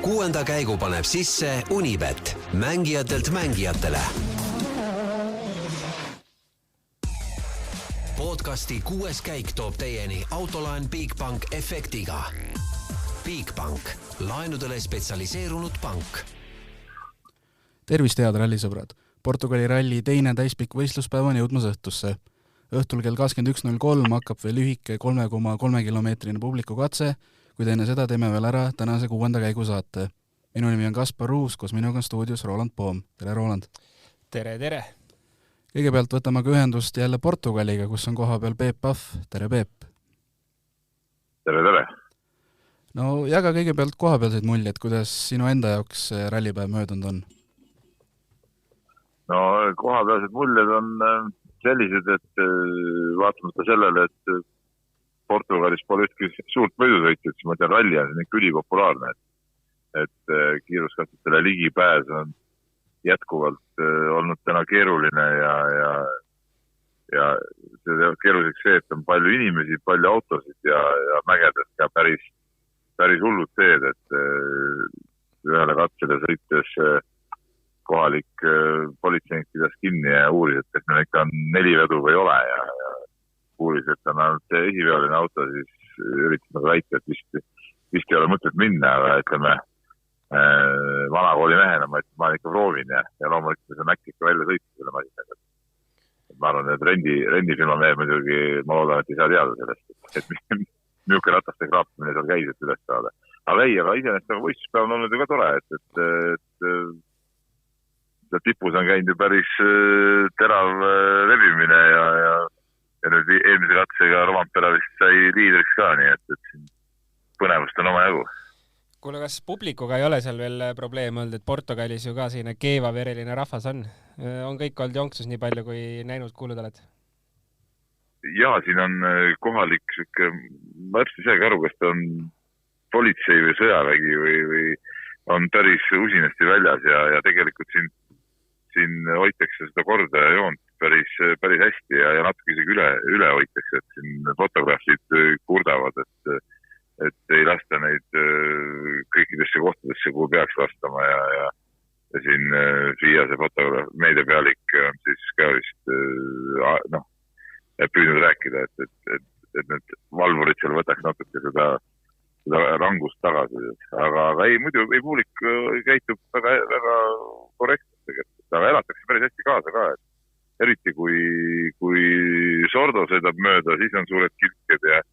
6. käigu paneb sisse Unibet, mängijatelt mängijatele. Podcasti 6. käik toob teieni autolaen Bigbank efektiga. Bigbank, laenudele spetsialiseerunud pank. Tervist, head rallisõbrad! Portugali ralli teine täispikk võistluspäev on jõudmas õhtusse. Õhtul kell 21.03 hakkab veel lühike 3,3 kilomeetrine publiku katse, kuid enne seda teeme veel ära tänase 6. käigu saate. Minu nimi on Kaspar Ruus, koos minuga on stuudios Roland Poom. Tere, Roland! Tere, tere! Kõigepealt võtame ka ühendust jälle Portugaliga, kus on koha peal Peep Pahv. Tere, Peep! Tere, tere! No jaga kõigepealt kohapealseid muljed, kuidas sinu enda jaoks rallipäev möödunud on? No kohapealsed muljed on sellised, et vaatamata sellele, et Portugalis pole ühtki suurt võidusõitjat, siis ma tean, ralli on ikka ülipopulaarne, et kiiruskatsetele ligipääs on jätkuvalt olnud täna keeruline ja see keeruliseks see, et on palju inimesi, palju autosid ja mägedes ka päris hullud teed, et ühele katsele sõites kohalik politseinik pidas kinni ja uuris, et kas meil ikka on 4 vedu või ei ole ja uuris, et on ainult esiveoline auto, siis üritas väita, et vist ei ole mõtet minna, aga ütleme vanakooli mehena ma ikka proovin ja loomulikult see näkki ikka välja sõita selle masinaga. Ma arvan, et rendifilma mehe muidugi ma loodan, et ei saa teada sellest, et milline rataste kraapimine seal käis, et üles saada. Aga iseenesest võistluspäev on olnud ju ka tore, et tipus on käinud ju päris terav rebimine ja nüüd eelmise katsega Rompera vist sai liidriks ka, nii et põnevust on oma jagu. Kuule, kas publikuga ei ole seal veel probleem olnud, et Portugalis ju ka siin keevavereline rahvas on? On kõik olnud jonksus nii palju, kui näinud kuulud oled? Jaa, siin on kohalik siuke, ma täpselt isegi aru, kas ta on politsei või sõjavägi või on päris usinasti väljas ja tegelikult siin hoitakse seda korda ja joont päris hästi ja natuke isegi üle hoitakse, et siin fotograafid kurdavad, et ei lasta neid kõikidesse kohtadesse, kuhu peaks lastama ja siin FIA see fotograaf, meediapealik on siis ka vist püüdnud rääkida, et need valvurid seal võtaks natuke seda rangust tagasi. Aga ei, muidu ei publik käitub väga korrektselt tegelikult. Aga elatakse päris hästi kaasa ka, et eriti kui Sordo sõidab mööda, siis on suured kilked ja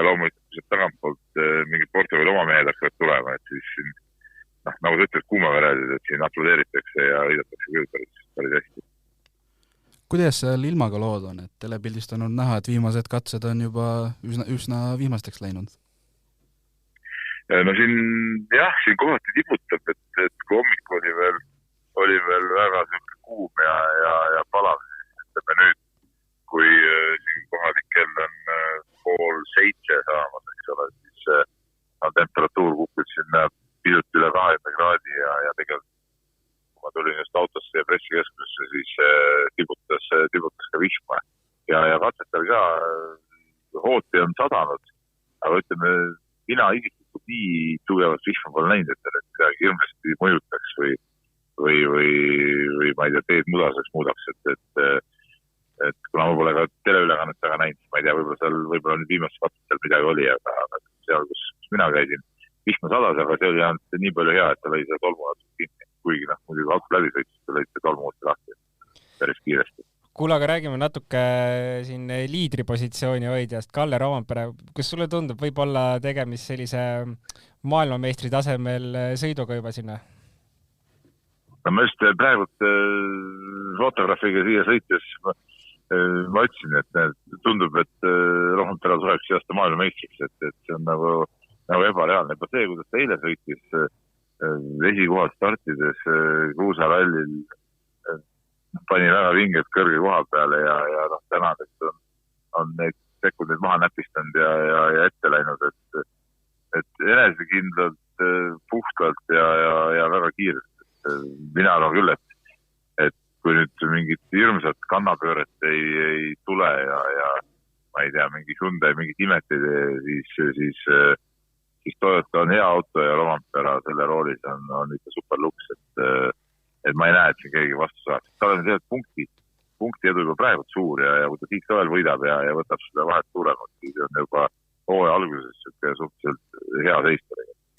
loomulikult tagantpoolt mingid Portugali oma mehed hakkavad tulema, et siis siin, nagu sa ütled, kuumaveresid, et siin aplodeeritakse ja õidatakse küll päris hästi. Kuidas seal ilmaga lood on, et telepildist on olnud näha, et viimased katsed on juba üsna viimasteks läinud? No siin kohati tiputab, et kui hommik oli veel väga kuum ja palav, ütleme nüüd, kui siin kohalik kell on 6:30 saamas, eks ole, siis temperatuur kukub sinna pisut üle 20 kraadi ja tegelikult kui ma tulin just autosse ja pressikeskusesse, siis tibutas ka vihma ja katsetel ka hooti on sadanud, aga ütleme, mina isiklikult nii tugevalt vihma pole näinud, et midagi hirmesti mõjutaks või ma ei tea, teed mudaseks muudaks, et kuna ma pole ka teleülekannet taga näinud, ma ei tea, võib-olla nüüd viimasel katsetel midagi oli, aga seal, kus mina käisin, vihma sadas, aga see oli ainult nii palju hea, et ta lõi seda tolmuotsus kinni, kuigi muidugi auto läbi sõitis, ta lõi seda tolmuotsus lahti päris kiiresti. Kuule, aga räägime natuke siin liidripositsiooni hoidjast, Kalle Roompere. Kas sulle tundub võib-olla tegemist sellise maailmameistri tasemel sõiduga juba sinna? No ma just praegult fotograafiga siia sõites ma ütlesin, et tundub, et Roompere tuleks see aasta maailmameistriks, et see on nagu ebareaalne. Juba see, kuidas ta eile sõitis esikohal startides Kruusarallil, pani väga vinged kõrge koha peale ja tänadeks on neid sekundid maha näpistanud ja ette läinud, et enesekindlalt, puhtalt ja väga kiirelt. Mina arvan küll, et kui nüüd mingit hirmsat kannapööret ei tule ja ma ei tea, mingi Hyundai, mingit imet ei tee, siis Toyota on hea auto ja Rovampera selle roolis on ikka super luks, et ma ei näe, et siin keegi vastu saaks. Ta on tegelikult punkti edu juba praegu suur ja kui ta Tiit Soel võidab ja võtab seda vahet suuremalt, siis on juba hooaja alguses suhteliselt hea seista.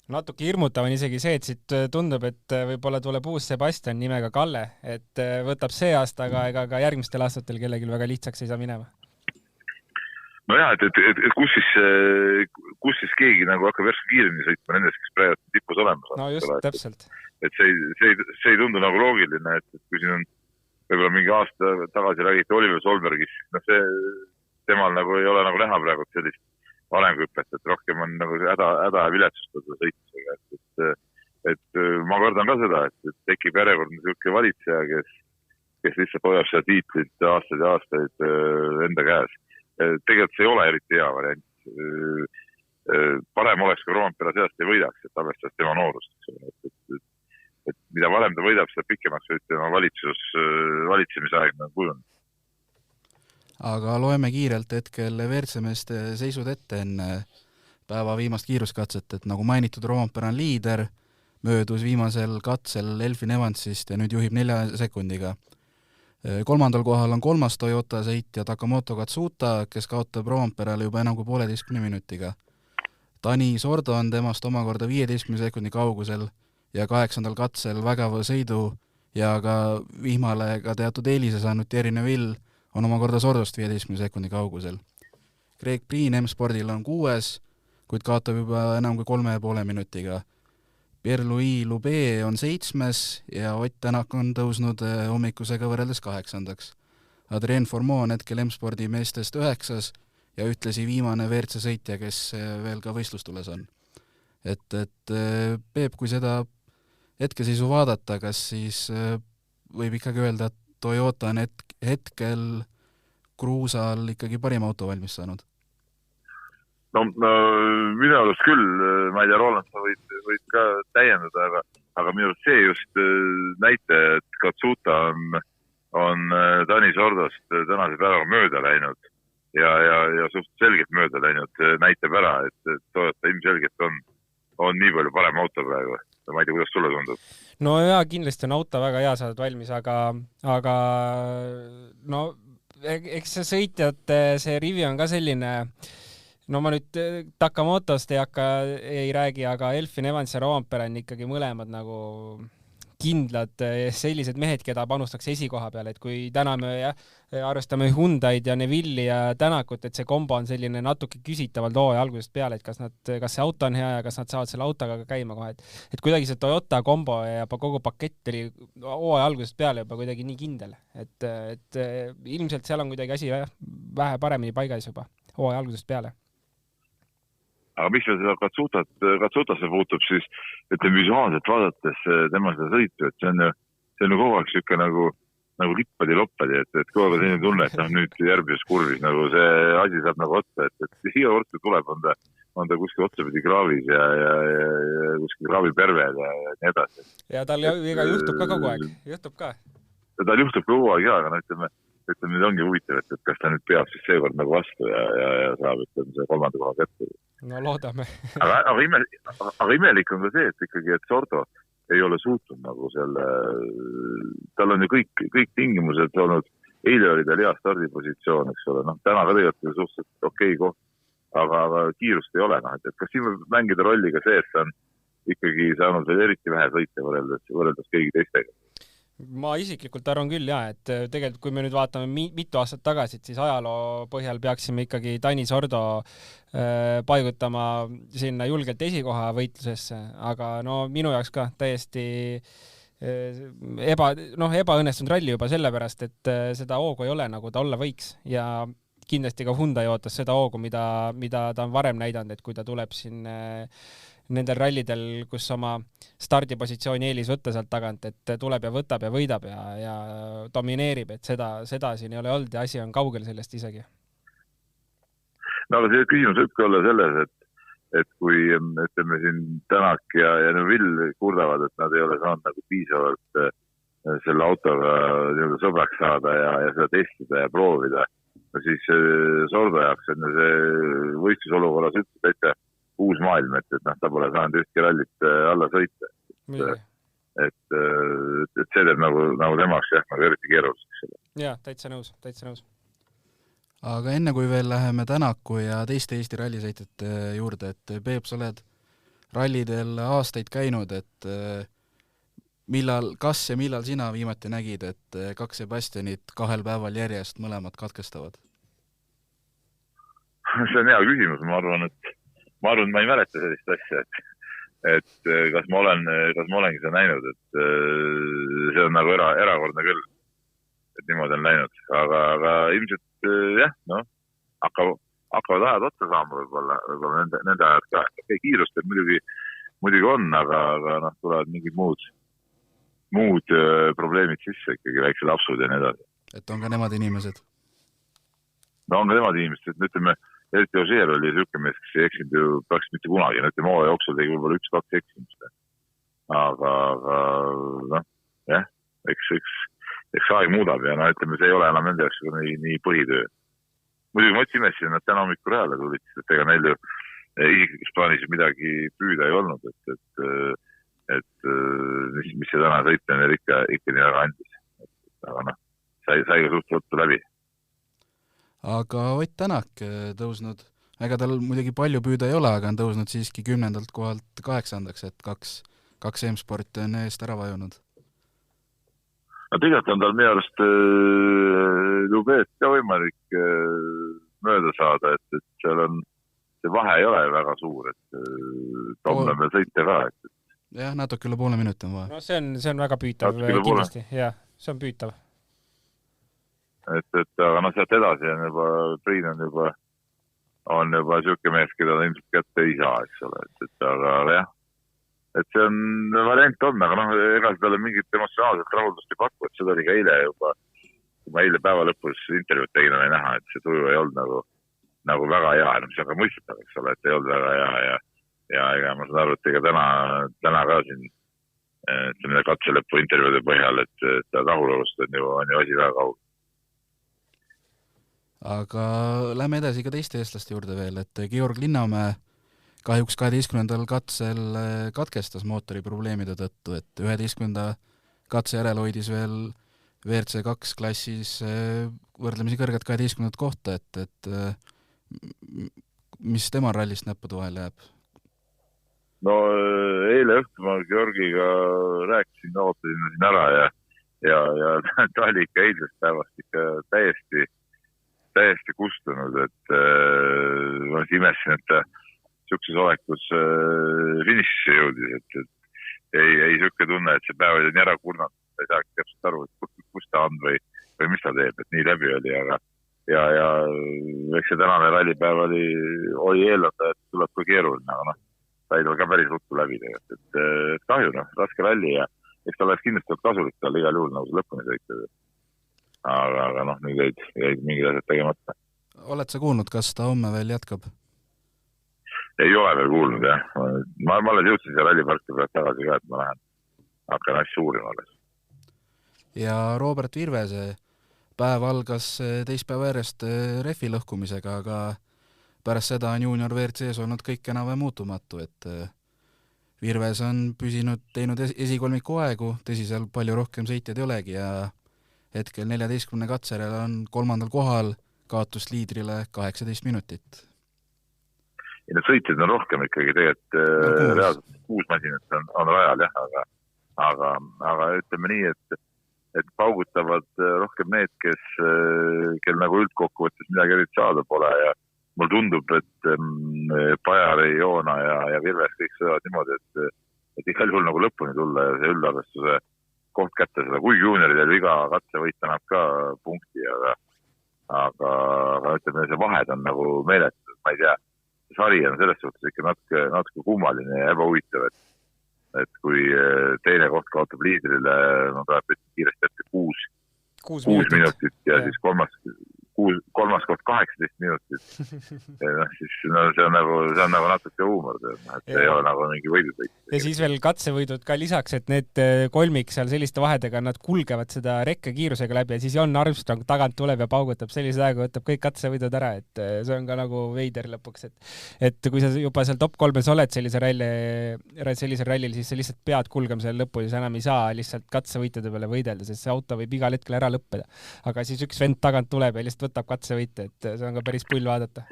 Natuke hirmutav on isegi see, et siit tundub, et võib-olla tuleb uus Sebastian nimega Kalle, et võtab see aasta, aga ega ka järgmistel aastatel kellelgi väga lihtsaks ei saa minema. No jah, et kus siis keegi nagu hakkab järsku kiiremini sõitma nendest, kes praegu tipus olemas on. No just, täpselt. Et see ei tundu nagu loogiline, et kui siin on võib-olla mingi aasta tagasi räägiti Oliver Solbergis, temal nagu ei ole nagu näha praegu sellist arengupet, et rohkem on nagu häda ja viletsustada sõitmisega. Et ma kardan ka seda, et tekib järjekordne selline valitseja, kes lihtsalt hoiab seda tiitlit aastaid ja aastaid enda käes. Tegelikult see ei ole eriti hea variant. Parem oleks, kui Rovampera seast ei võidaks, et arvestades tema noorust. Et mida varem ta võidab, seda pikemaks võid tema valitsemisaeg kujun. Aga loeme kiirelt hetkel WRC-meeste seisud ette enne päeva viimast kiiruskatset, et nagu mainitud, Rovampera on liider, möödus viimasel katsel Elfin Evansist ja nüüd juhib 4 sekundiga. 3. kohal on 3. Toyota sõitja Takamoto Katsuta, kes kaotab Rovanperale juba enam kui 1,5 minutiga. Tani Sordo on temast omakorda 15 sekundi kaugusel ja 8. katsel vägava sõidu ja ka vihmale ka teatud eelise saanud Thierry Neuville on omakorda Sordost 15 sekundi kaugusel. Greg Priin M-Spordil on 6, kuid kaotab juba enam kui 3,5 minutiga. Pierre-Louis Loubet on 7 ja Ott Tänak on tõusnud hommikusega võrreldes 8. Adrien Formot on hetkel M-Spordi meestest 9 ja ühtlasi viimane WRC sõitja, kes veel ka võistlustules on. Et Peep, kui seda hetkeseisu vaadata, kas siis võib ikkagi öelda, et Toyota on hetkel Kruusal ikkagi parim auto valmis saanud? No minu arust küll, ma ei tea, Roland, sa võid ka täiendada, aga minu arust see just näite, et Katsuta on Tani Sordost tänase päevaga mööda läinud ja suht selgelt mööda läinud, näitab ära, et Toyota ilmselgelt on nii palju parem auto praegu. Ma ei tea, kuidas sulle tundub? No jaa, kindlasti on auto väga hea saadud valmis, aga no eks see sõitjate, see rivi on ka selline, no ma nüüd Takamotost ei räägi, aga Elfin Evans ja Rovanpera on ikkagi mõlemad nagu kindlad sellised mehed, keda panustaks esikoha peale, et kui täna me arvestame Hyundaid ja Neville'i ja Tänakut, et see kombo on selline natuke küsitavalt hooaja algusest peale, et kas see auto on hea ja kas nad saavad selle autoga ka käima kohe, et kuidagi see Toyota kombo ja kogu pakett oli hooaja algusest peale juba kuidagi nii kindel, et ilmselt seal on kuidagi asi vähe paremini paigas juba hooaja algusest peale. Aga mis seda Katsutasse puutub, siis ütleme visuaalselt vaadates tema seda sõitu, et see on kogu aeg siuke nagu lippadi-loppadi, et kogu aeg selline tunne, et nüüd järgmises kurvis nagu see asi saab nagu otsa, et iga kord, kui tuleb, on ta kuskil otsapidi kraavis ja kuskil kraavipervel ja nii edasi. Ja tal juhtub ka kogu aeg, juhtub ka. Tal juhtub kogu aeg, aga ütleme, nüüd ongi huvitav, et kas ta nüüd peab siis seekord nagu vastu ja saab see 3. koha kätte. No loodame. aga imelik on ka see, et ikkagi, et Sordo ei ole suutnud nagu tal on ju kõik tingimused olnud, eile oli tal hea stardipositsioon, eks ole, täna ka tegelikult suhteliselt okei koht, aga kiirust ei ole, et kas siin võib mängida rolli ka see, et ta on ikkagi saanud veel eriti vähe sõite võrreldes kõigi teistega. Ma isiklikult arvan küll, et tegelikult kui me nüüd vaatame mitu aastat tagasi, siis ajaloo põhjal peaksime ikkagi Tani Sordo paigutama sinna julgelt esikoha võitlusesse, aga minu jaoks ka täiesti ebaõnnestunud ralli juba sellepärast, et seda hoogu ei ole, nagu ta olla võiks ja kindlasti ka Hyundai ootas seda hoogu, mida ta on varem näidanud, et kui ta tuleb siin nendel rallidel, kus oma stardipositsiooni eelis võtta sealt tagant, et tuleb ja võtab ja võidab ja domineerib, et seda siin ei ole olnud ja asi on kaugel sellest isegi. No aga see küsimus võibki olla selles, et kui ütleme siin Tänak ja Neville kurdavad, et nad ei ole saanud nagu piisavalt selle autoga sõbraks saada ja seda testida ja proovida, siis Sordo jaoks enne see võistlusolukorras ütleb, uus maailm, et ta pole saanud ühtki rallit alla sõita. Et see teeb nagu temaks nagu eriti keeruliseks. Jaa, täitsa nõus. Aga enne kui veel läheme Tänaku ja teiste Eesti rallisõitjate juurde, et Peep, sa oled rallidel aastaid käinud, et kas ja millal sina viimati nägid, et 2 Sebastianit 2 päeval järjest mõlemad katkestavad? See on hea küsimus, ma arvan, et ma ei mäleta sellist asja, et kas ma olengi seda näinud, et see on nagu erakordne küll, et niimoodi on läinud, aga ilmselt jah, hakkavad ajad otsa saama võib-olla nende ajad ka, et kiirust muidugi on, aga tulevad mingid muud probleemid sisse, ikkagi väikse lapsud ja nii edasi. Et on ka nemad inimesed? No on ka nemad inimesed, et ütleme, eriti Ožeer oli selline mees, kes ei eksinud ju praktiliselt mitte kunagi, ütleme hooaja jooksul tegi võib-olla 1-2 eksimust. Aga jah, eks aeg muudab ja ütleme, see ei ole enam nende jaoks nii põhitöö. Muidugi ma otsimessin, et täna hommikul rajale tulid, et ega neil ju isiklikus plaanis midagi püüda ei olnud, et mis see täna sõitmine neil ikka nii väga andis. Aga sai ka suht võttu läbi. Aga Ott Tänak tõusnud, ega tal muidugi palju püüda ei ole, aga on tõusnud siiski 10. kohalt 8. et 2 M-sporti on eest ära vajunud. No tegelikult on tal minu arust Lubeet ka võimalik mööda saada, et seal on, see vahe ei ole väga suur, et Tom on veel sõita ka. Jah, natuke üle poole minuti on vahe. No see on väga püütav kindlasti, jah, see on püütav. Aga sealt edasi on juba, Priin on juba siuke mees, keda ta ilmselt kätte ei saa, eks ole, aga jah, et see on variant on, aga ega talle mingit emotsionaalset rahuldust ei paku, et seda oli ka eile juba, kui ma eile päeva lõpus intervjuud tegin, oli näha, et see tuju ei olnud nagu väga hea, mis on ka mõistetav, eks ole, et ei olnud väga hea ja ega ma saan aru, et ega täna ka siin katse lõpu intervjuude põhjal, et rahulolust on ju asi väga kaugel. Aga lähme edasi ka teiste eestlaste juurde veel, et Georg Linnamäe kahjuks 12. katsel katkestas mootori probleemide tõttu, et 11. katse järel hoidis veel WRC 2 klassis võrdlemisi kõrget 12. kohta, et mis tema rallist näppude vahel jääb? No eile õhtul ma Georgiga rääkisin, ootasin siin ära ja ta oli ikka eilsest päevast ikka täiesti kustunud, et ma imessin, et ta siukses olekus finišisse jõudis, et ei siuke tunne, et see päev oli nii ära kurnanud, ei saaks täpselt aru, et kus ta on või mis ta teeb, et nii läbi oli, aga ja eks see tänane rallipäev oli eeldada, et tuleb ka keeruline, aga ta ei tule ka päris ruttu läbi tegelikult, et kahju, raske ralli ja eks ta oleks kindlasti kasulik tal igal juhul nagu lõpuni sõita. Aga nüüd jäid mingid asjad tegemata. Oled sa kuulnud, kas ta homme veel jätkab? Ei ole veel kuulnud, jah. Ma alles jõudsin see ralliparki pealt tagasi ka, et ma hakkan asju uurima alles. Ja Robert Virvese päev algas teispäeva järjest refi lõhkumisega, aga pärast seda on junior WRC-s olnud kõik enam muutumatu, et Virves on teinud esikolmiku aegu, tõsi seal palju rohkem sõitjad ei olegi ja hetkel 14. katserel on 3. kohal, kaotust liidrile 18 minutit. Ja need sõitjad on rohkem ikkagi tegelikult reaalselt 6 masinat on rajal, jah, aga ütleme nii, et paugutavad rohkem need, kel nagu üldkokkuvõttes midagi eriti saada pole ja mul tundub, et Pajari, Joona ja Virves kõik sõjavad niimoodi, et igal juhul nagu lõpuni tulla ja see üldarvestuse koht kätte seda, kui juunioridel iga katsevõit annab ka punkti, aga ütleme, see vahed on nagu meeletud, ma ei tea, sari on selles suhtes ikka natuke kummaline ja ebahuvitav, et kui teine koht kaotab liidrile, tuleb kiiresti ette 6 minutit ja siis kolmas koht 18 minutit. Siis see on nagu natuke huumor, et ei ole nagu mingi võidusõit. Ja siis veel katsevõidud ka lisaks, et need kolmik seal selliste vahedega, nad kulgevad seda rekkekiirusega läbi ja siis Jon Armstrong tagant tuleb ja paugutab sellise aega, võtab kõik katsevõidud ära, et see on ka nagu veider lõpuks, et kui sa juba seal top 3-s oled sellisel rallil, siis sa lihtsalt pead kulgema selle lõppu ja sa enam ei saa lihtsalt katsevõitjade peale võidelda, sest see auto võib igal hetkel ära lõppeda. Aga siis üks vend tagant tuleb ja lihtsalt võtab katsevõite, et see on ka päris pull vaadata.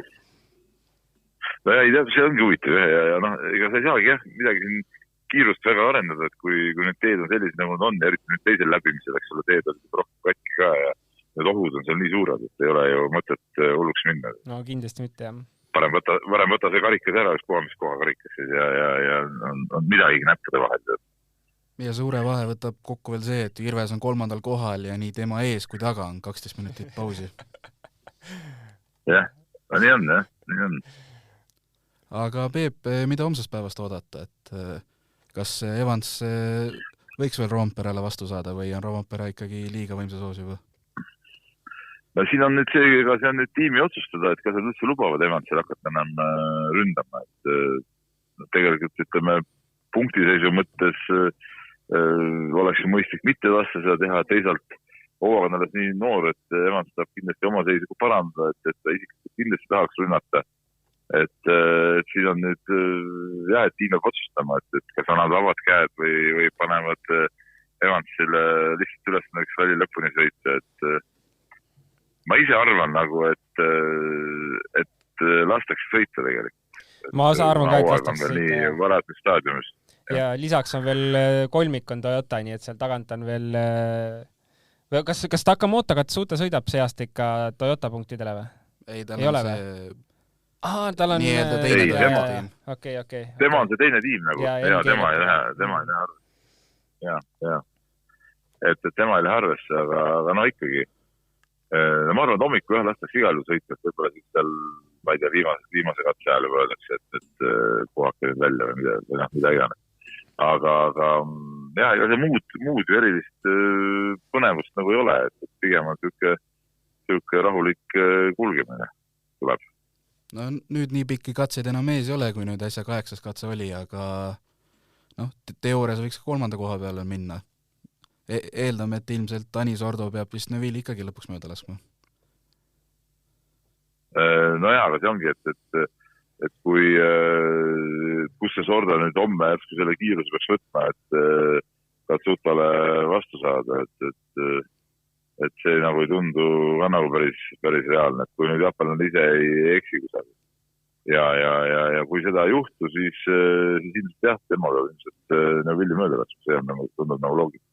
No ei tea, see ongi huvitav ja ega sa ei saagi midagi siin kiirust väga arendada, et kui need teed on sellised, nagu nad on, eriti nüüd teisel läbimisel, eks ole, teed on rohkem katki ka ja need ohud on seal nii suured, et ei ole ju mõtet hulluks minna. No kindlasti mitte, jah. Parem võtta see karikas ära, mis koha karikas ja on midagi näppude vahel. Ja suure vahe võtab kokku veel see, et Irves on 3. kohal ja nii tema ees kui taga on 12 minutit pausi. Jah, nii on. Aga Peep, mida homsest päevast oodata, et kas Evans võiks veel Roomperele vastu saada või on Roompere ikkagi liiga võimsa soos juba? No siin on nüüd see on nüüd tiimi otsustada, et kas nad üldse lubavad Evansil hakata enam ründama, et tegelikult ütleme punktiseisu mõttes oleks mõistlik mitte lasta seda teha, teisalt hooaga on alles nii noor, et Evans saab kindlasti oma seisu parandada, et ta isiklikult kindlasti tahaks rünnata. Et siin on nüüd et tiim peab otsustama, et kas annavad vabad käed või panevad Evansile lihtsalt ülesandeks ralli lõpuni sõita, et ma ise arvan nagu, et lastakse sõita tegelikult. Ma arvan ka, et lastakse sõita. Nii varatud staadiumis. Ja lisaks on veel kolmik on Toyota, nii et seal tagant on veel... Kas Takamoto Katsuta sõidab see aasta ikka Toyota punktidele või? Ei, tal on see... tal on... Nii-öelda teine tiim. Okei. Tema on see teine tiim nagu. Ja tema ei lähe arvesse. Ja. Et tema ei lähe arvesse, aga no ikkagi. Ma arvan, et hommiku lastakse igal juhul sõita, et võib-olla siis seal, ma ei tea, viimase katse ajal juba öeldakse, et puhake nüüd välja või mida iganes. Aga see muud erilist põnevust nagu ei ole, et pigem on selline rahulik kulgemine tuleb. No nüüd nii pikki katseid enam ees ei ole, kui nüüd äsja 8. katse oli, aga teoorias võiks ka 3. koha peale minna. Eeldame, et ilmselt Tanis Ordo peab vist Neville ikkagi lõpuks mööda laskma. No jaa, aga see ongi, et kui kus see Ordo nüüd homme järsku selle kiiruse peaks võtma, et Katsutale vastu saada, et see nagu ei tundu ka nagu päris reaalne, et kui nüüd Japanil ise ei eksi kusagil. Ja kui seda ei juhtu, siis ilmselt tema ilmselt Neville'i mööda laskma, see on tundub nagu loogika.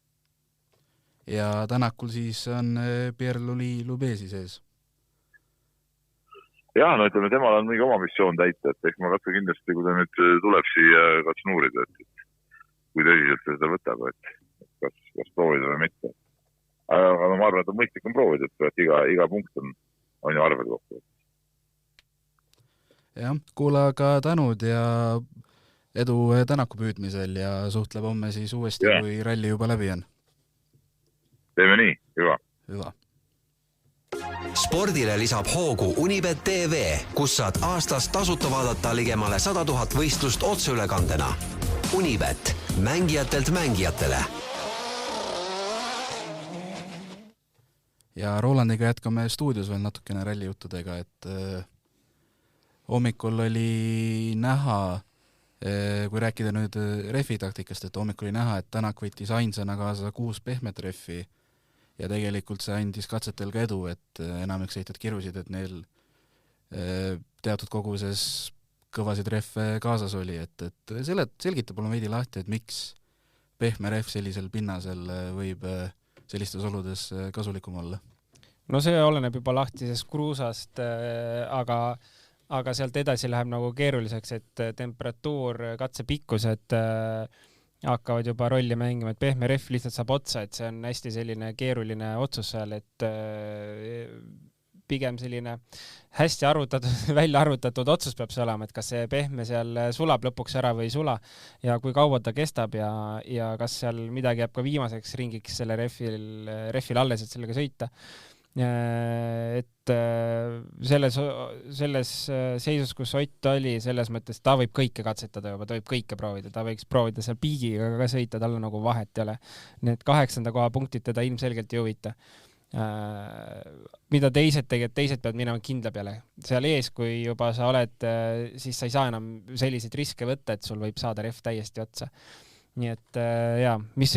Ja Tänakul siis on Pierre-Louis Lubezi sees? Jaa, no ütleme, temal on mingi oma missioon täita, et eks ma katsu kindlasti, kui ta nüüd tuleb siia katsun uurida, et kui tõsiselt ta seda võtab, et kas proovida või mitte. Aga ma arvan, et on mõistlik on proovida, et iga punkt on ju arvel kokku. Jah, kuule aga tänud ja edu Tänaku püüdmisel ja suhtleb homme siis uuesti, kui ralli juba läbi on. Teeme nii, hüva. Spordile lisab hoogu Unibet TV, kus saad aastas tasuta vaadata ligemale 100 000 võistlust otseülekandena. Unibet, mängijatelt mängijatele. Ja Rolandiga jätkame stuudios veel natukene rallijuttudega, et hommikul oli näha, kui rääkida nüüd refi taktikast, et hommikul oli näha, et Tänak võttis ainsana kaasa 6 pehmet refi ja tegelikult see andis katsetel ka edu, et enamik sõitjad kirusid, et neil teatud koguses kõvasid reffe kaasas oli, et selgita palun veidi lahti, et miks pehme ref sellisel pinnasel võib sellistes oludes kasulikum olla? No see oleneb juba lahtisest kruusast, aga sealt edasi läheb nagu keeruliseks, et temperatuur, katsepikkused hakkavad juba rolli mängima, et pehme ref lihtsalt saab otsa, et see on hästi selline keeruline otsus seal, et pigem selline hästi välja arvutatud otsus peab see olema, et kas see pehme seal sulab lõpuks ära või ei sula ja kui kaua ta kestab ja kas seal midagi jääb ka viimaseks ringiks selle refil alles, et sellega sõita. et selles seisus, kus Ott oli, selles mõttes ta võib kõike katsetada juba, ta võib kõike proovida, ta võiks proovida seal piigiga ka sõita, tal nagu vahet ei ole. Need 8. koha punktid teda ilmselgelt ei huvita. Mida teised peavad minema kindla peale. Seal ees, kui juba sa oled, siis sa ei saa enam selliseid riske võtta, et sul võib saada ref täiesti otsa. Nii et jaa, mis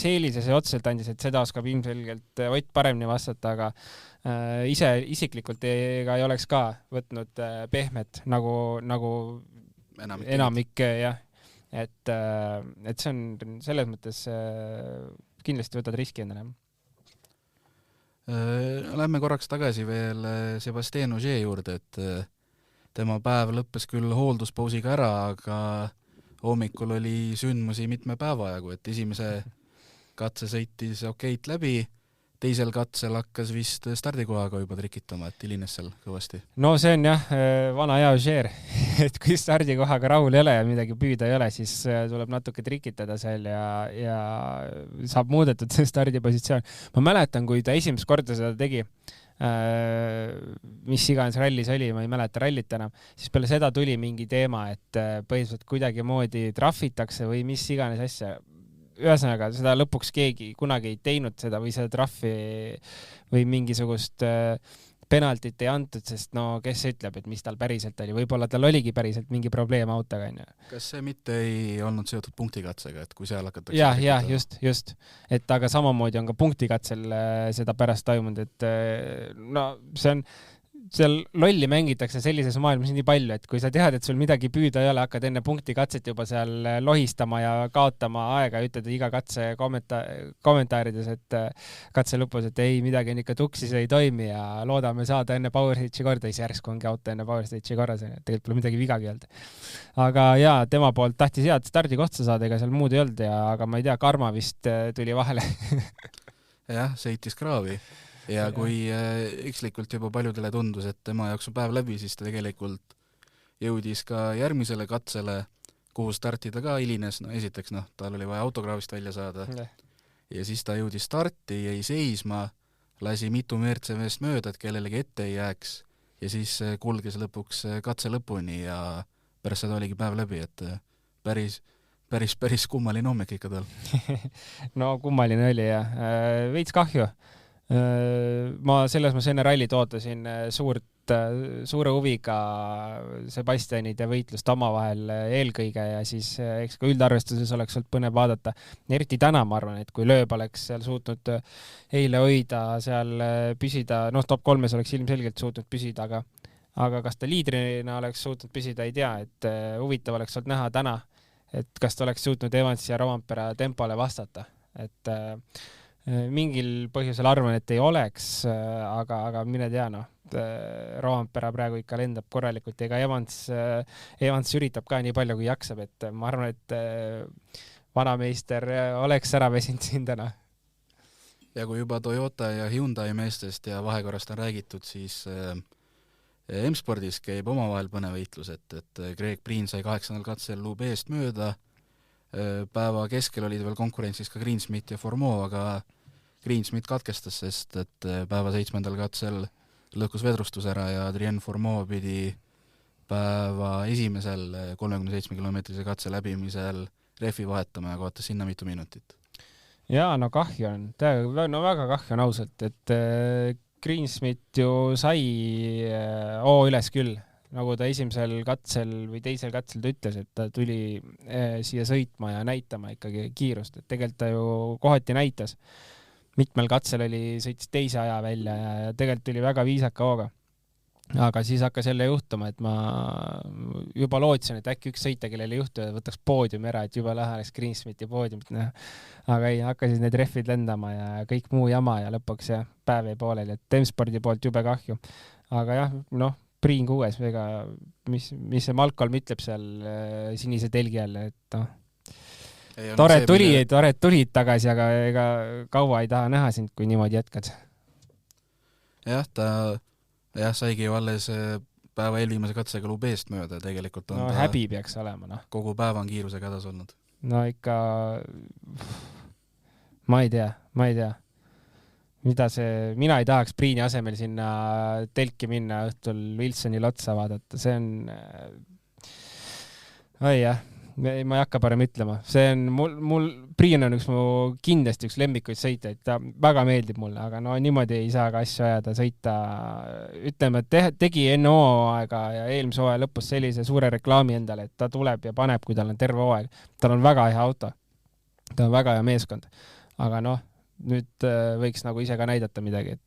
eelise see otseselt andis, et seda oskab ilmselgelt Ott paremini vastata, aga isiklikult ega ei oleks ka võtnud pehmet nagu enamik jah. Et see on selles mõttes kindlasti võtad riski endale. Lähme korraks tagasi veel Sébastien Ogier juurde, et tema päev lõppes küll hoolduspausiga ära, aga hommikul oli sündmusi mitme päeva jagu, et esimese katse sõitis okeilt läbi, teisel katsel hakkas vist stardikohaga juba trikitama, et hilines seal kõvasti. No see on jah, vana hea Ogier, et kui stardikohaga rahul ei ole ja midagi püüda ei ole, siis tuleb natuke trikitada seal ja saab muudetud see stardipositsioon. Ma mäletan, kui ta esimest korda seda tegi, mis iganes rallis oli, ma ei mäleta rallit enam, siis peale seda tuli mingi teema, et põhiliselt kuidagi moodi trahvitakse või mis iganes asja. Ühesõnaga, seda lõpuks keegi kunagi ei teinud seda või seda trahvi või mingisugust penaltit ei antud, sest no kes ütleb, et mis tal päriselt oli. Võib-olla tal oligi päriselt mingi probleem autoga. Kas see mitte ei olnud seotud punktikatsega, et kui seal hakatakse... Ja, just. Et aga samamoodi on ka punktikatsel seda pärast toimunud, et no see on... Seal lolli mängitakse sellises maailmas nii palju, et kui sa tead, et sul midagi püüda ei ole, hakkad enne punktikatset juba seal lohistama ja kaotama aega ja ütled iga katse kommentaarides, et katse lõpus, et ei, midagi on ikka tuksis ei toimi ja loodame saada enne Power Stage'i korda, siis järsku ongi auto enne Power Stage'i korras, tegelikult pole midagi vigagi olnud. Aga jaa, tema poolt tahtis head stardikohta saada, ega seal muud ei olnud, aga ma ei tea, karma vist tuli vahele. Jah, sõitis kraavi. Ja kui ekslikult juba paljudele tundus, et tema jaoks on päev läbi, siis ta tegelikult jõudis ka järgmisele katsele, kuhu startida ka hilines. No esiteks, tal oli vaja autokraavist välja saada. Ja siis ta jõudis starti, jäi seisma, lasi mitu Mercedest mööda, et kellelegi ette ei jääks. Ja siis kulges lõpuks katse lõpuni ja pärast seda oligi päev läbi, et päris kummaline hommik ikka tal. No kummaline oli ja veits kahju. Ma selles mõttes enne rallit ootasin suure huviga Sebastianid ja võitlust omavahel eelkõige ja siis eks ka üldarvestuses oleks olnud põnev vaadata. Eriti täna ma arvan, et kui Lööb oleks seal suutnud eile hoida, seal püsida, top 3-s oleks ilmselgelt suutnud püsida, aga kas ta liidrina oleks suutnud püsida, ei tea, et huvitav oleks olnud näha täna, et kas ta oleks suutnud Evans ja Rovanpera tempole vastata, et mingil põhjusel arvan, et ei oleks, aga mine tea, Rovanpera praegu ikka lendab korralikult, ega Evans üritab ka nii palju, kui jaksab, et ma arvan, et vanameister oleks ära väsinud siin täna. Ja kui juba Toyota ja Hyundai meestest ja vahekorrast on räägitud, siis M-spordis käib omavahel põnevõitlus, et Greg Breen sai 8. katsel Lube eest mööda, päeva keskel olid veel konkurentsis ka Greensmith ja Formeau, aga Greensmith katkestas, sest et päeva 7. katsel lõhkus vedrustus ära ja Adrien Formeau pidi päeva esimesel 37 kilomeetrise katse läbimisel refi vahetama ja kaotas sinna mitu minutit. Jaa, kahju on. Väga kahju on ausalt, et Greensmith ju sai üles küll, nagu ta esimesel katsel või teisel katsel ta ütles, et ta tuli siia sõitma ja näitama ikkagi kiirust, et tegelikult ta ju kohati näitas. Mitmel katsel sõitis teise aja välja ja tegelikult tuli väga viisaka hooga. Aga siis hakkas jälle juhtuma, et ma juba lootsin, et äkki üks sõita, kellele juhtu võtaks poodiumi ära, et juba lähe oleks Greensmithi poodiumit. Aga ei, hakkasid need refid lendama ja kõik muu jama ja lõpuks päev jäi pooleli, et M-spordi poolt jube kahju. Aga jah, Priin 6, mis see Malcolm ütleb seal sinise telgi jälle, et tore tulid tagasi, aga ega kaua ei taha näha sind, kui niimoodi jätkad. Jah, ta saigi ju alles päeva eelviimase katsega Lubeest mööda, tegelikult on häbi peaks olema. Kogu päeva on kiirusega hädas olnud. No ikka, ma ei tea. mina ei tahaks Priini asemel sinna telki minna õhtul Wilsonil otsa vaadata, see on oi jah, ma ei hakka parem ütlema, see on mul Priin on kindlasti üks lemmikuid sõitjaid, ta väga meeldib mulle, aga no niimoodi ei saa ka asju ajada, sõita, ütleme, et tegi enne hooaega ja eelmise hooaja lõpus sellise suure reklaami endale, et ta tuleb ja paneb, kui tal on terve hooaeg, tal on väga hea auto, ta on väga hea meeskond, aga noh, nüüd võiks nagu ise ka näidata midagi, et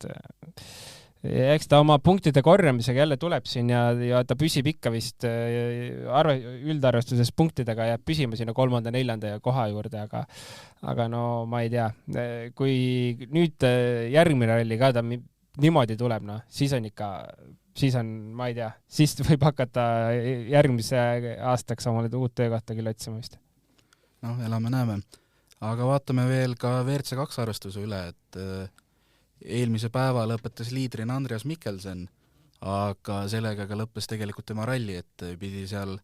eks ta oma punktide korjamisega jälle tuleb siin ja ta püsib ikka vist üldarvestuses punktidega jääb püsima sinna 3., 4. koha juurde, aga no ma ei tea, kui nüüd järgmine ralli ka ta niimoodi tuleb, no siis on, ma ei tea, siis võib hakata järgmise aastaks omale uut töökohta küll otsima vist. Noh, elame-näeme. Aga vaatame veel ka WRC2 arvestuse üle, et eelmise päeva lõpetas liidrina Andreas Mikkelsen, aga sellega ka lõppes tegelikult tema ralli, et pidi seal,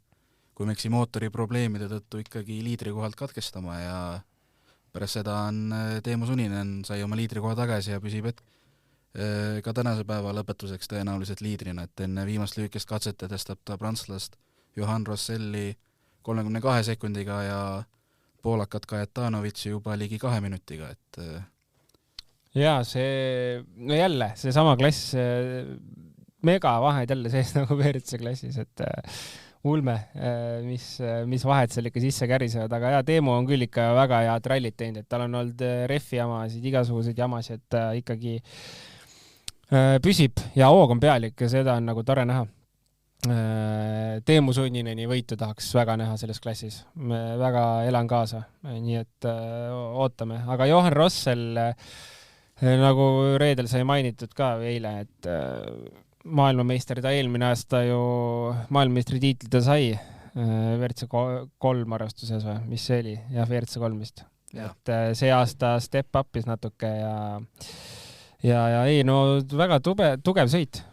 kui meksi mootori probleemide tõttu ikkagi liidrikohalt katkestama ja pärast seda on Teemu Suninen sai oma liidrikoha tagasi ja püsib ka tänase päeva lõpetuseks tõenäoliselt liidrina, et enne viimast lühikest katset edestab ta prantslast Johan Rosselli 32 sekundiga ja poolakat Kajetanovitši juba ligi 2 minutiga, et jaa, no jälle, see sama klass, mega vahed jälle sees nagu WRC klassis, et ulme, mis vahed seal ikka sisse kärisevad, aga jaa, Teemu on küll ikka väga head rallit teinud, et tal on olnud refi jamasid, igasuguseid jamasid, et ikkagi püsib ja hoog on pealik ja seda on nagu tore näha. Teemu Sunnineni võitu tahaks väga näha selles klassis. Väga elan kaasa, nii et ootame. Aga Johan Rossel, nagu reedel sai mainitud ka eile, et maailmameister ta eelmine aasta ju maailmameistri tiitli ta sai WRC3 arvestuses või, mis see oli? Jah, WRC3 vist. Et see aasta step up'is natuke ja ei, no väga tugev sõit.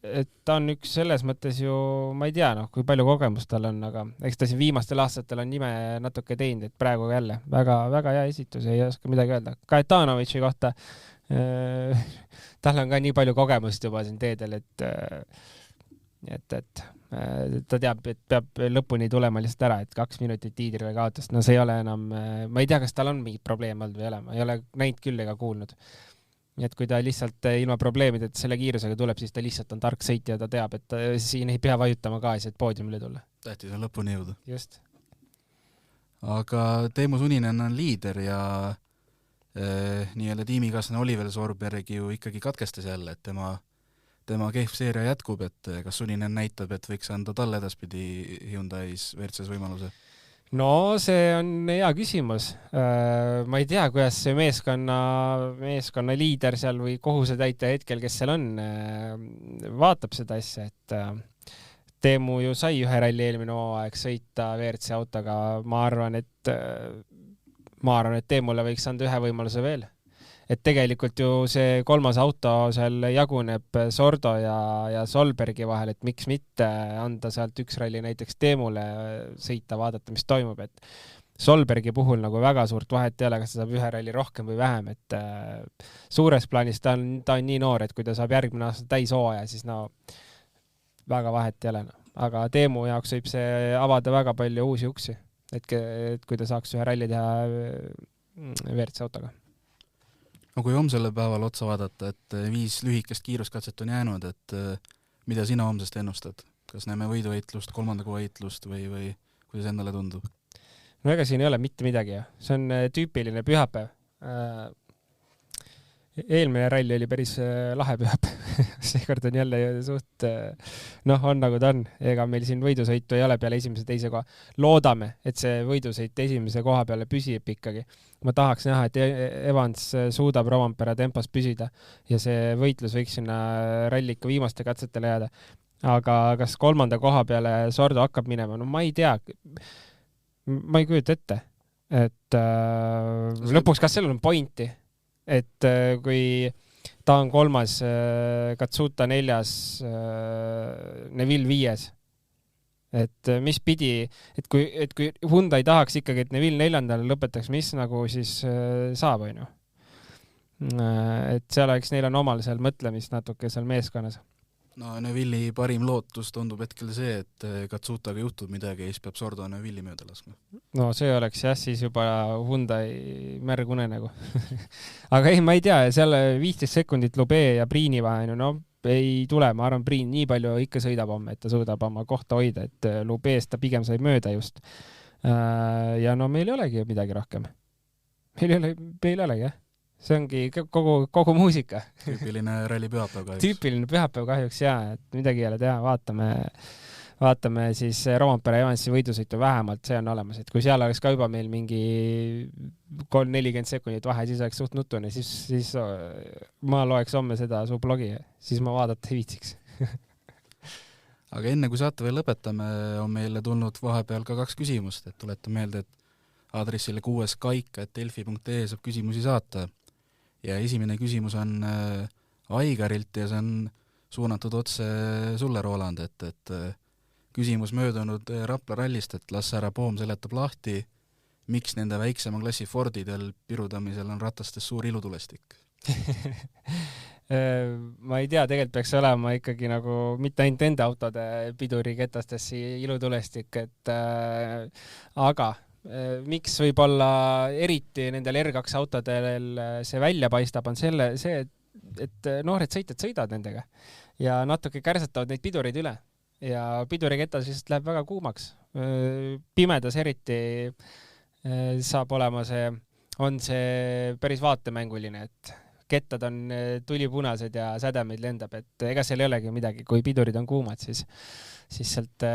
Et ta on üks selles mõttes ju, ma ei tea, kui palju kogemust tal on, aga eks ta siin viimastel aastatel on nime natuke teinud, et praegu jälle väga, väga hea esitus, ei oska midagi öelda. Kajetanovitši kohta, tal on ka nii palju kogemust juba siin teedel, et ta teab, et peab lõpuni tulema lihtsalt ära, et 2 minutit tiidrile kaotast. No see ei ole enam, ma ei tea, kas tal on mingit probleem olnud või ei ole, ma ei ole näinud küll ega kuulnud. Et kui ta lihtsalt ilma probleemid, et selle kiirusega tuleb, siis ta lihtsalt on tark sõitja ja ta teab, et siin ei pea vajutama gaasi, et poodiumile tulla. Tähtis on lõpuni jõuda. Just. Aga Teemu Suninen on liider ja nii-öelda tiimikaaslane Oliver Sorberg ju ikkagi katkestas jälle, et tema kehv seeria jätkub, et kas Suninen näitab, et võiks anda talle edaspidi Hyundai's WRC's võimaluse? No see on hea küsimus. Ma ei tea, kuidas see meeskonna liider seal või kohusetäitja hetkel, kes seal on, vaatab seda asja, et Teemu ju sai ühe ralli eelmine hooaeg sõita WRC autoga. Ma arvan, et Teemule võiks anda ühe võimaluse veel. Et tegelikult ju see 3. auto seal jaguneb Sordo ja Solbergi vahel, et miks mitte anda sealt üks ralli näiteks Teemule sõita, vaadata, mis toimub, et Solbergi puhul nagu väga suurt vahet ei ole, kas ta saab ühe ralli rohkem või vähem, et suures plaanis ta on nii noor, et kui ta saab järgmine aasta täishooaja, siis no väga vahet ei ole. Aga Teemu jaoks võib see avada väga palju uusi uksi, et kui ta saaks ühe ralli teha WRC autoga. No kui homsele päeval otsa vaadata, et 5 lühikest kiiruskatset on jäänud, et mida sina homsest ennustad? Kas näeme võiduvõitlust, 3. koha võitlust või kuidas endale tundub? No ega siin ei ole mitte midagi. See on tüüpiline pühapäev. Eelmine ralli oli päris lahe pühapäev. Seekord on jälle suht, on nagu ta on. Ega meil siin võidusõitu ei ole peale esimese teise koha. Loodame, et see võidusõit esimese koha peale püsib ikkagi. Ma tahaks näha, et Evans suudab Rovanpera tempos püsida ja see võitlus võiks sinna ralli ikka viimaste katsetele jääda. Aga kas 3. koha peale Sordo hakkab minema? No ma ei tea. Ma ei kujuta ette. Et lõpuks, kas sellel on pointi? Et kui ta on 3., Katsuta 4., Neville 5., et mis pidi, et kui Hyundai tahaks ikkagi, et Neville 4. lõpetaks, mis nagu siis saab, on ju. et seal oleks, neil on omal seal mõtlemist natuke seal meeskonnas. No Neville'i parim lootus tundub hetkel see, et Katsutaga juhtub midagi ja siis peab Sordo Neville'i mööda laskma. No see oleks jah, siis juba Hyundai märgune nagu. Aga ei, ma ei tea, seal 15 sekundit Lube ja Priini vahe, no ei tule, ma arvan, Priin nii palju ikka sõidab homme, et ta suudab oma kohta hoida, et Lubeest ta pigem sai mööda just. Ja no meil ei olegi midagi rohkem. Meil ei olegi, jah. See ongi kogu muusika. Tüüpiline ralli pühapäev kahjuks. Tüüpiline pühapäev kahjuks, jah, et midagi ei ole teha, vaatame siis Rompere Evansi võidusõitu vähemalt, see on olemas, et kui seal oleks ka juba meil mingi 3-40 sekundit vahe, siis oleks suht nutune, siis ma loeks homme seda su blogi, siis ma vaadata ei viitsiks. Aga enne kui saate veel lõpetame, on meile tulnud vahepeal ka 2 küsimust, et tuletan meelde, et aadressile 6kaika@delfi.ee saab küsimusi saata. Ja esimene küsimus on Aigarilt ja see on suunatud otse sulle, Roland, et küsimus möödunud Rapla rallist, et las härra Poom seletab lahti, miks nende väiksema klassi Fordidel pirudamisel on ratastes suur ilutulestik? Ma ei tea, tegelikult peaks olema ikkagi nagu mitte ainult enda autode piduriketastesse ilutulestik, et aga miks võib-olla eriti nendel R2 autodel see välja paistab, on see, et noored sõitjad sõidavad nendega ja natuke kärsatavad neid pidureid üle ja piduriketas lihtsalt läheb väga kuumaks. Pimedas eriti saab olema on see päris vaatemänguline, et kettad on tulipunased ja sädemeid lendab, et ega seal ei olegi midagi, kui pidurid on kuumad, siis sealt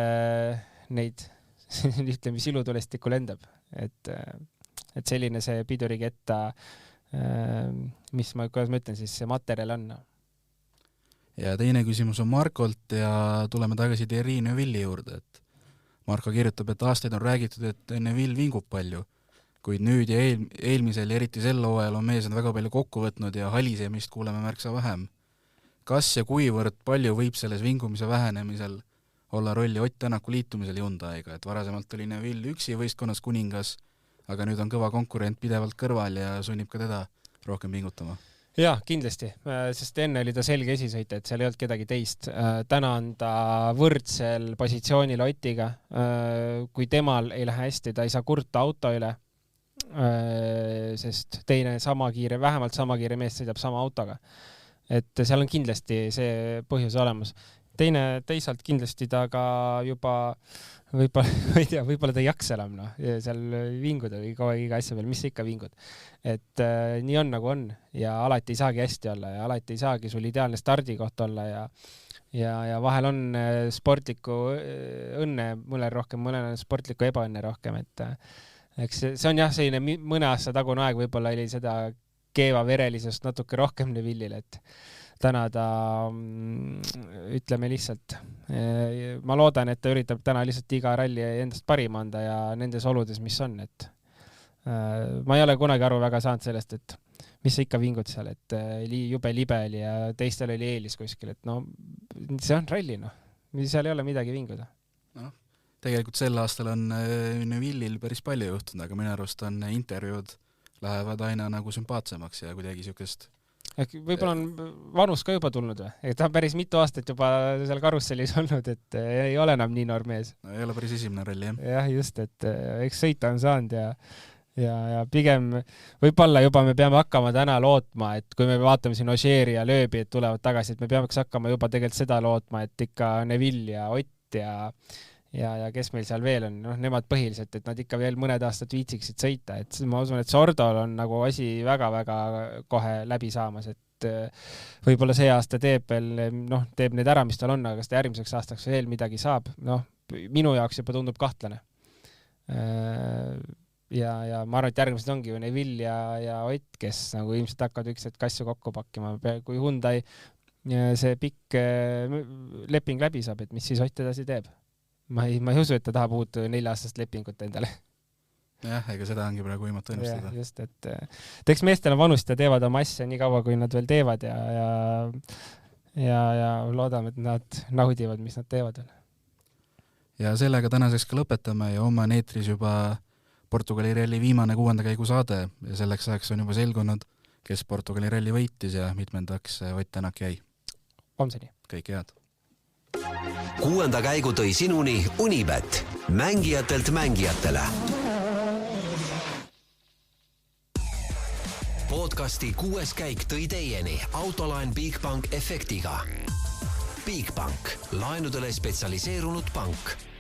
neid ütleme, ilutulestikku lendab, et selline see piduriketta, kuidas ma ütlen, siis see materjal on. Ja teine küsimus on Markolt ja tuleme tagasi Thierry Neuville'i juurde, et Marko kirjutab, et aastaid on räägitud, et Neuville vingub palju, kuid nüüd ja eelmisel ja eriti sel hooajal on mees väga palju kokku võtnud ja halisemist kuuleme märksa vähem. Kas ja kuivõrd palju võib selles vingumise vähenemisel olla rolli Ott Tänaku liitumisel Hyundai'ga, et varasemalt oli Neville üksi võistkonnas kuningas, aga nüüd on kõva konkurent pidevalt kõrval ja sunnib ka teda rohkem pingutama. Jah, kindlasti, sest enne oli ta selge esisõita, et seal ei olnud kedagi teist. Täna on ta võrdsel positsioonil Ottiga. Kui temal ei lähe hästi, ta ei saa kurta auto üle, sest teine vähemalt sama kiire mees sõidab sama autoga. Et seal on kindlasti see põhjus olemas. Teisalt kindlasti ta ka juba võib-olla ta ei jaksa enam seal vinguda või kogu iga asja peal, mis sa ikka vingud. Et nii on nagu on ja alati ei saagi hästi olla ja alati ei saagi sul ideaalne stardikoht olla ja vahel on sportlikku õnne mõnel rohkem, mõnel on sportlikku ebaõnne rohkem, et eks see on jah, selline mõne aasta tagune aeg võib-olla oli seda keeva verelisust natuke rohkem Neville'il, et täna ta, ütleme lihtsalt, ma loodan, et ta üritab täna lihtsalt iga ralli endast parim anda ja nendes oludes, mis on, et ma ei ole kunagi aru väga saanud sellest, et mis sa ikka vingud seal, et jube libe oli ja teistel oli eelis kuskil, et no see on ralli, seal ei ole midagi vinguda. Tegelikult sel aastal on Neville'il päris palju juhtunud, aga minu arust on intervjuud lähevad aina nagu sümpaatsemaks ja kuidagi siukest võib-olla on vanus ka juba tulnud või? Ta on päris mitu aastat juba seal karussellis olnud, et ei ole enam nii noor mees. No, ei ole päris esimene ralli, jah. Jah, just, et eks sõita on saanud ja pigem võib-olla juba me peame hakkama täna lootma, et kui me vaatame siin Ogieri ja Lööbi, et tulevad tagasi, et me peaks hakkama juba tegelikult seda lootma, et ikka Neville ja Ott ja kes meil seal veel on, nemad põhiliselt, et nad ikka veel mõned aastad viitsiksid sõita, et ma usun, et Sordol on nagu asi väga-väga kohe läbi saamas, et võib-olla see aasta teeb need ära, mis tal on, aga kas ta järgmiseks aastaks veel midagi saab, minu jaoks juba tundub kahtlane. Ja ma arvan, et järgmised ongi ju Neville ja Ott, kes nagu ilmselt hakkavad üksteist kasju kokku pakkima, kui Hyundai see pikk leping läbi saab, et mis siis Ott edasi teeb. Ma ei usu, et ta tahab uut 4-aastast lepingut endale. Jah, ega seda ongi praegu võimatu ennustada. Just, et teeks meestel on vanust ja teevad oma asja nii kaua, kui nad veel teevad ja loodame, et nad naudivad, mis nad teevad. Ja sellega tänaseks ka lõpetame ja homme on eetris juba Portugali ralli viimane 6. käigu saade ja selleks ajaks on juba selgunud, kes Portugali ralli võitis ja mitmendaks Ott Tänak jäi. Homseni. Kõike head. 6. käigu tõi sinuni Unibet, mängijatelt mängijatele. Podcasti 6. käik tõi teieni autolaen Bigbank efektiga. Bigbank, laenudele spetsialiseerunud pank.